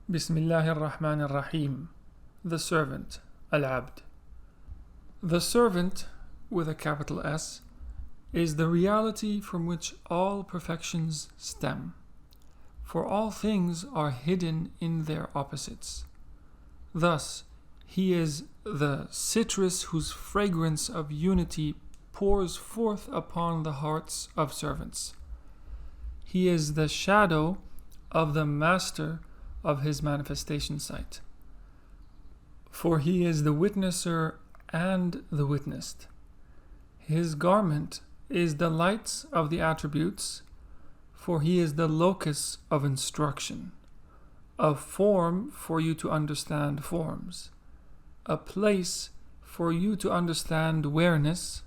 Bismillahir Rahmanir Rahim. The servant, Al-Abd. The servant, with a capital S, is the reality from which all perfections stem. For all things are hidden in their opposites. Thus, he is the citrus whose fragrance of unity pours forth upon the hearts of servants. He is the shadow of the master of his manifestation site. For he is the witnesser and the witnessed. His garment is the lights of the attributes, for he is the locus of instruction, a form for you to understand forms, a place for you to understand awareness.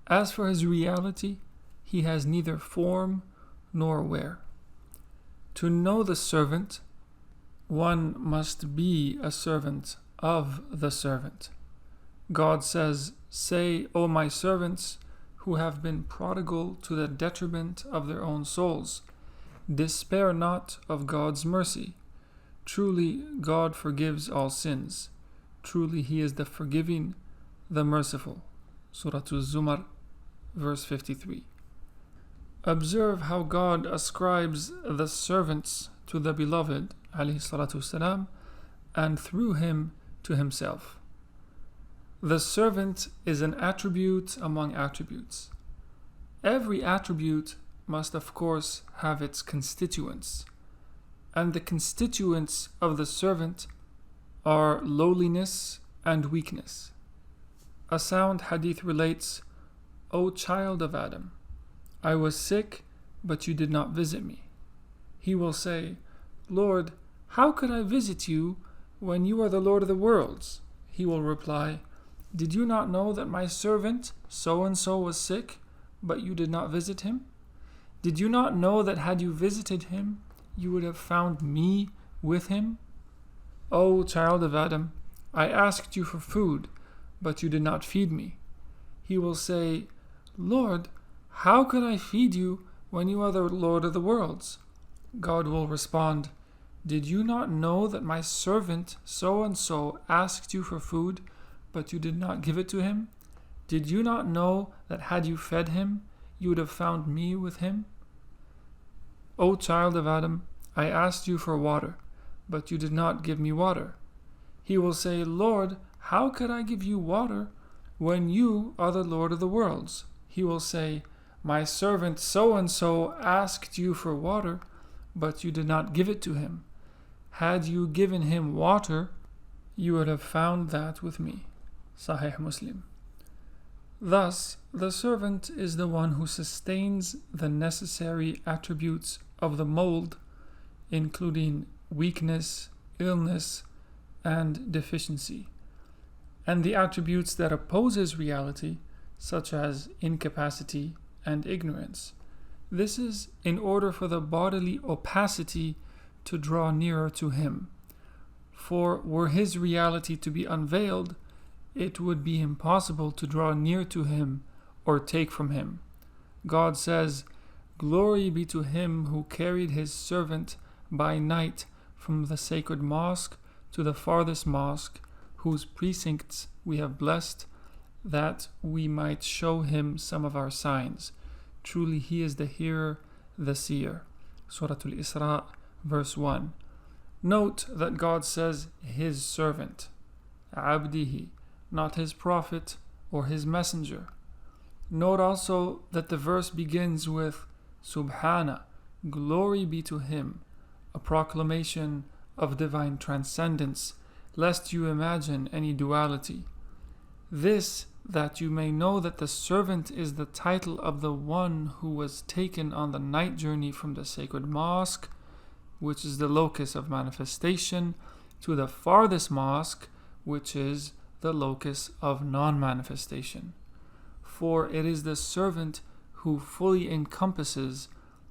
As for his reality, he has neither form nor where. To know the servant, one must be a servant of the servant. God says, "Say, O my servants, who have been prodigal to the detriment of their own souls, despair not of God's mercy. Truly, God forgives all sins. Truly, He is the forgiving, the merciful." Surah Az-Zumar, verse 53. Observe how God ascribes the servants to the Beloved, alayhi salatu wasalam, and through him to himself. The servant is an attribute among attributes. Every attribute must, of course, have its constituents, and the constituents of the servant are lowliness and weakness. A sound hadith relates, "O child of Adam, I was sick, but you did not visit me." He will say, "Lord, how could I visit you when you are the Lord of the worlds?" He will reply, "Did you not know that my servant so-and-so was sick, but you did not visit him? Did you not know that had you visited him, you would have found me with him? O child of Adam, I asked you for food, but you did not feed me." He will say, "Lord, how could I feed you when you are the Lord of the worlds?" God will respond, "Did you not know that my servant so-and-so asked you for food, but you did not give it to him? Did you not know that had you fed him, you would have found me with him? O child of Adam, I asked you for water, but you did not give me water." He will say, "Lord, how could I give you water when you are the Lord of the worlds?" He will say, "My servant so-and-so asked you for water, but you did not give it to him. Had you given him water, you would have found that with me." Sahih Muslim. Thus, the servant is the one who sustains the necessary attributes of the mold, including weakness, illness, and deficiency, and the attributes that oppose his reality, such as incapacity and ignorance. This is in order for the bodily opacity to draw nearer to him. For were his reality to be unveiled, it would be impossible to draw near to him or take from him. God says, "Glory be to him who carried his servant by night from the sacred mosque to the farthest mosque, whose precincts we have blessed, that we might show him some of our signs. Truly he is the hearer, the seer." Surah Al-Isra, verse 1. Note that God says his servant, abdihi, not his prophet or his messenger. Note also that the verse begins with Subhana, glory be to him, a proclamation of divine transcendence, lest you imagine any duality. This, that you may know that the servant is the title of the one who was taken on the night journey from the sacred mosque, which is the locus of manifestation, to the farthest mosque, which is the locus of non-manifestation. For it is the servant who fully encompasses,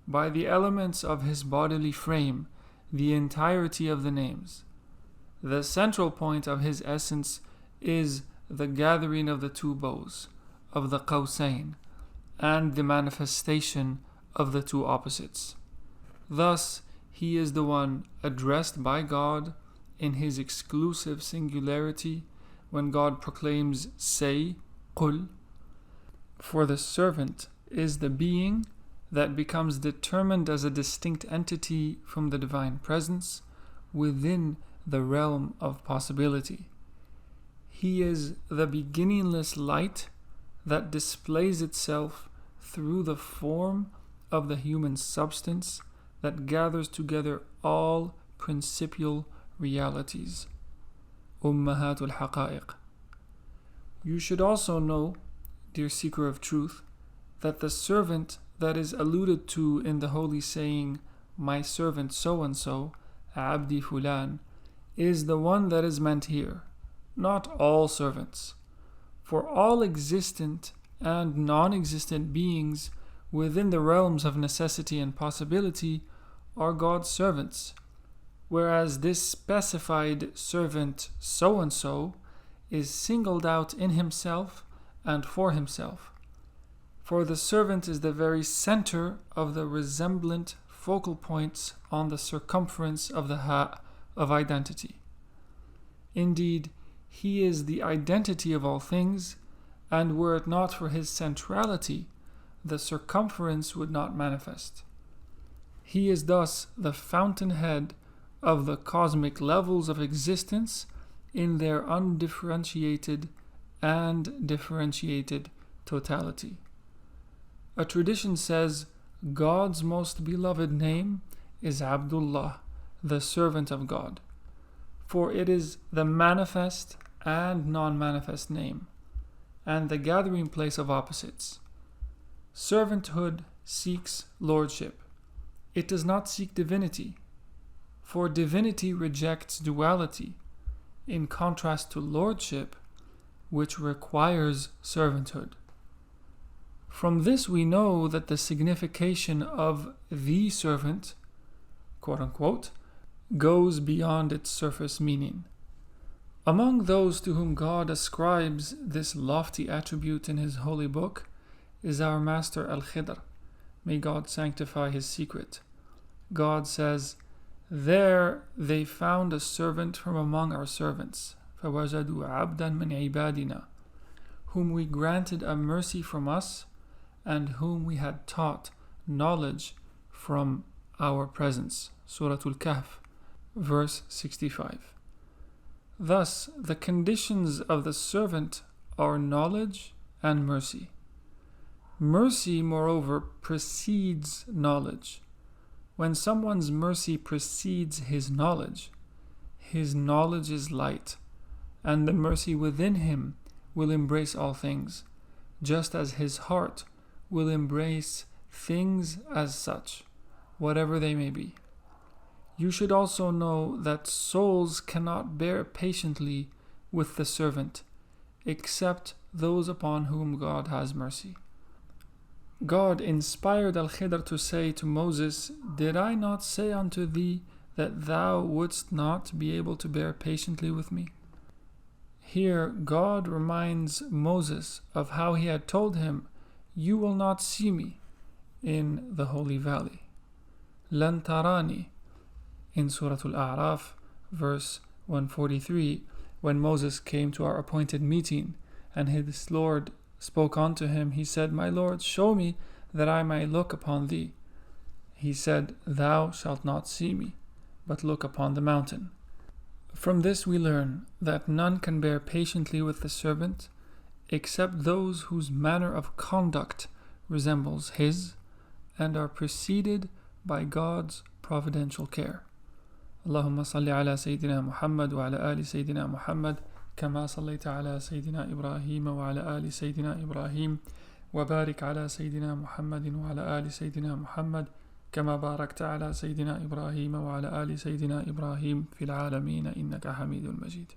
by the elements of his bodily frame, the entirety of the names. The central point of his essence is the gathering of the two bows, of the Qawsayn, and the manifestation of the two opposites. Thus, he is the one addressed by God in his exclusive singularity when God proclaims, say, قُل. For the servant is the being that becomes determined as a distinct entity from the divine presence within the realm of possibility. He is the beginningless light that displays itself through the form of the human substance that gathers together all principial realities. Ummahatul Haqa'iq. You should also know, dear seeker of truth, that the servant that is alluded to in the holy saying, my servant so-and-so, Abdi Fulan, is the one that is meant here, not all servants. For all existent and non-existent beings within the realms of necessity and possibility are God's servants, whereas this specified servant so-and-so is singled out in himself and for himself. For the servant is the very center of the resemblant focal points on the circumference of the ha of identity. Indeed, he is the identity of all things, and were it not for his centrality, the circumference would not manifest. He is thus the fountainhead of the cosmic levels of existence in their undifferentiated and differentiated totality. A tradition says God's most beloved name is Abdullah, the servant of God, for it is the manifest and non-manifest name, and the gathering place of opposites. Servanthood seeks lordship. It does not seek divinity, for divinity rejects duality, in contrast to lordship, which requires servanthood. From this we know that the signification of the servant, quote unquote, goes beyond its surface meaning. Among those to whom God ascribes this lofty attribute in his holy book is our master Al-Khidr. May God sanctify his secret. God says, there they found a servant from among our servants, فَوَجَدُوا عَبْدًا مِنْ عِبَادِنَا, whom we granted a mercy from us, and whom we had taught knowledge from our presence. Surah Al-Kahf, verse 65. Thus, the conditions of the servant are knowledge and mercy. Mercy, moreover, precedes knowledge. When someone's mercy precedes his knowledge is light, and the mercy within him will embrace all things, just as his heart will embrace things as such, whatever they may be. You should also know that souls cannot bear patiently with the servant, except those upon whom God has mercy. God inspired Al-Khidr to say to Moses, did I not say unto thee that thou wouldst not be able to bear patiently with me? Here God reminds Moses of how he had told him, you will not see me in the holy valley. Lan tarani, in Surah Al-A'raf, verse 143, when Moses came to our appointed meeting, and his Lord spoke unto him, he said, my Lord, show me that I may look upon thee. He said, thou shalt not see me, but look upon the mountain. From this we learn that none can bear patiently with the servant, except those whose manner of conduct resembles his, and are preceded by God's providential care. Allahumma salli ala Sayyidina Muhammad wa ala ali Sayyidina Muhammad, كما صليت على سيدنا إبراهيم وعلى آل سيدنا إبراهيم وبارك على سيدنا محمد وعلى آل سيدنا محمد كما باركت على سيدنا إبراهيم وعلى آل سيدنا إبراهيم في العالمين إنك حميد مجيد.